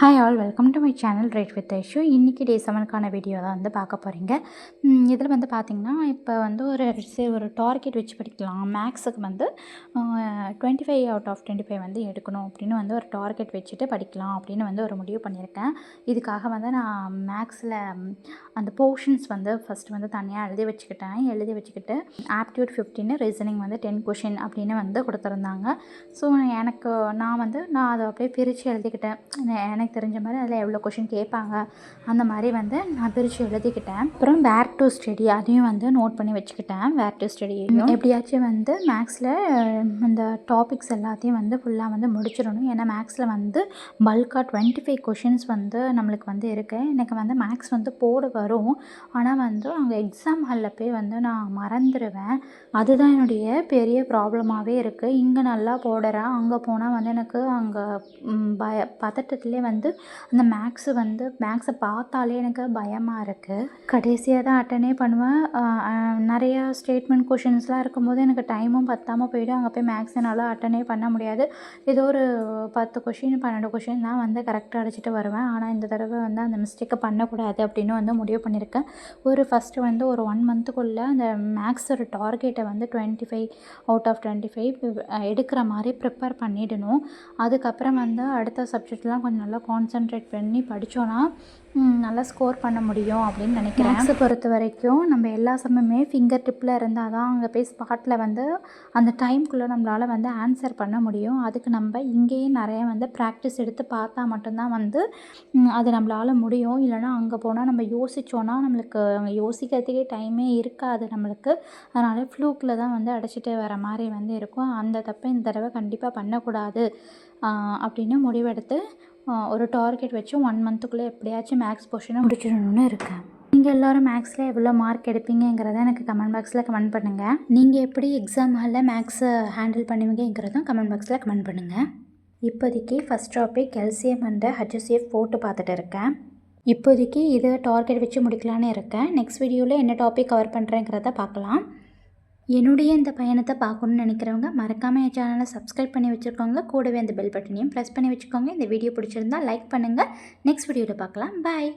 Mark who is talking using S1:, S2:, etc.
S1: Hi all, welcome to my channel right with Aishu. இன்றைக்கி டே 7க்கான video தான் வந்து பார்க்க போகிறீங்க. இதில் வந்து பார்த்திங்கன்னா, இப்போ வந்து ஒரு டார்கெட் வச்சு படிக்கலாம். மேக்ஸுக்கு வந்து 25 அவுட் ஆஃப் 25 வந்து எடுக்கணும் அப்படின்னு வந்து ஒரு டார்கெட் வச்சுட்டு படிக்கலாம் அப்படின்னு வந்து ஒரு முடிவு பண்ணியிருக்கேன். இதுக்காக வந்து நான் மேக்ஸில் அந்த போர்ஷன்ஸ் வந்து ஃபஸ்ட்டு வந்து தனியாக எழுதி வச்சுக்கிட்டு ஆப்டியூட் 15 ரீசனிங் வந்து 10 கொஷின் அப்படின்னு வந்து கொடுத்துருந்தாங்க. ஸோ நான் அதை அப்படியே பிரித்து எழுதிக்கிட்டேன். எனக்கு தெரிஞ்ச மாதிரி அதில் எவ்வளோ கொஷின் கேட்பாங்க அந்த மாதிரி வந்து நான் பிரித்து எழுதிக்கிட்டேன். அப்புறம் வேர் டு ஸ்டடி அதையும் வந்து நோட் பண்ணி வச்சுக்கிட்டேன். வேர் டு ஸ்டடி எப்படியாச்சும் வந்து மேக்ஸில் இந்த டாபிக்ஸ் எல்லாத்தையும் வந்து ஃபுல்லாக வந்து முடிச்சிடணும். ஏன்னா மேக்ஸில் வந்து பல்காக 25 கொஷின்ஸ் வந்து நம்மளுக்கு வந்து இருக்குது. எனக்கு வந்து மேக்ஸ் வந்து போட வரும், ஆனால் வந்து அங்கே எக்ஸாம் ஹாலில் போய் வந்து நான் மறந்துடுவேன். அதுதான் என்னுடைய பெரிய ப்ராப்ளமாகவே இருக்குது. இங்கே நல்லா போடுறேன், அங்கே போனால் வந்து எனக்கு அங்கே பதட்டத்துலேயே வந்து அந்த மேக்ஸை பார்த்தாலே எனக்கு பயமாக இருக்குது. கடைசியாக தான் அட்டனே பண்ணுவேன். நிறையா ஸ்டேட்மெண்ட் கொஷின்ஸ்லாம் இருக்கும்போது எனக்கு டைமும் பத்தாமல் போய்டும். அங்கே போய் மேக்ஸ் என்னால் அட்டனே பண்ண முடியாது. ஏதோ ஒரு 10 கொஷின் 12 கொஷின் தான் வந்து கரெக்டாக அடிச்சுட்டு வருவேன். ஆனால் இந்த தடவை வந்து அந்த மிஸ்டேக்கை பண்ணக்கூடாது அப்படின்னு வந்து முடிவு பண்ணியிருக்கேன். ஃபஸ்ட்டு வந்து ஒரு 1 மந்த்துக்குள்ளே அந்த மேக்ஸ் ஒரு டார்கெட்டை வந்து 25 அவுட் ஆஃப் 25 எடுக்கிற மாதிரி ப்ரிப்பேர் பண்ணிடணும். அதுக்கப்புறம் வந்து அடுத்த சப்ஜெக்ட்லாம் கொஞ்சம் நல்லா கான்சன்ட்ரேட் பண்ணி படித்தோன்னா நல்லா ஸ்கோர் பண்ண முடியும் அப்படின்னு நினைக்கிறேன். மேக்ஸை பொறுத்த வரைக்கும் நம்ம எல்லா சமயமே ஃபிங்கர் டிப்பில் இருந்தால் தான் அங்கே போய் ஸ்பாட்டில் வந்து அந்த டைம்குள்ளே நம்மளால் வந்து ஆன்சர் பண்ண முடியும். அதுக்கு நம்ம இங்கேயே நிறைய வந்து ப்ராக்டிஸ் எடுத்து பார்த்தா மட்டும்தான் வந்து அது நம்மளால் முடியும். இல்லைனா அங்கே போனால் நம்ம யோசித்தோன்னா நம்மளுக்கு அங்கே யோசிக்கிறதுக்கே டைமே இருக்காது நம்மளுக்கு. அதனால் ஃப்ளூக்கில் தான் வந்து அடைச்சிட்டு வர மாதிரி வந்து இருக்கும். அந்த தப்பை இந்த தடவை கண்டிப்பாக பண்ணக்கூடாது அப்படின்னு முடிவெடுத்து ஒரு டார்கெட் வச்சு 1 மந்த்துக்குள்ளே எப்படியாச்சும் மேக்ஸ் போர்ஷனை முடிச்சிடணும்னு இருக்கேன். நீங்கள் எல்லோரும் மேக்ஸில் எவ்வளோ மார்க் எடுப்பீங்கிறத எனக்கு கமெண்ட் பாக்ஸில் கமெண்ட் பண்ணுங்கள். நீங்கள் எப்படி எக்ஸாம் ஹாலில் மேக்ஸை ஹேண்டில் பண்ணுவீங்கிறதும் கமெண்ட் பாக்ஸில் கமெண்ட் பண்ணுங்கள். இப்போதைக்கு first topic LCM and HSF போட்டு பார்த்துட்டு இருக்கேன். இப்போதைக்கு இதை டார்கெட் வச்சு முடிக்கலான்னு இருக்கேன். நெக்ஸ்ட் வீடியோவில் என்ன டாபிக் கவர் பண்ணுறேங்கிறத பார்க்கலாம். என்னுடைய இந்த பயணத்தை பார்க்கணுன்னு நினைக்கிறவங்க மறக்காமல் என் சேனலை சப்ஸ்கிரைப் பண்ணி வச்சுருக்கோங்க. கூடவே அந்த பெல் பட்டனையும் ப்ரெஸ் பண்ணி வச்சுக்கோங்க. இந்த வீடியோ பிடிச்சிருந்தால் லைக் பண்ணுங்கள். நெக்ஸ்ட் வீடியோவில் பார்க்கலாம். பாய்.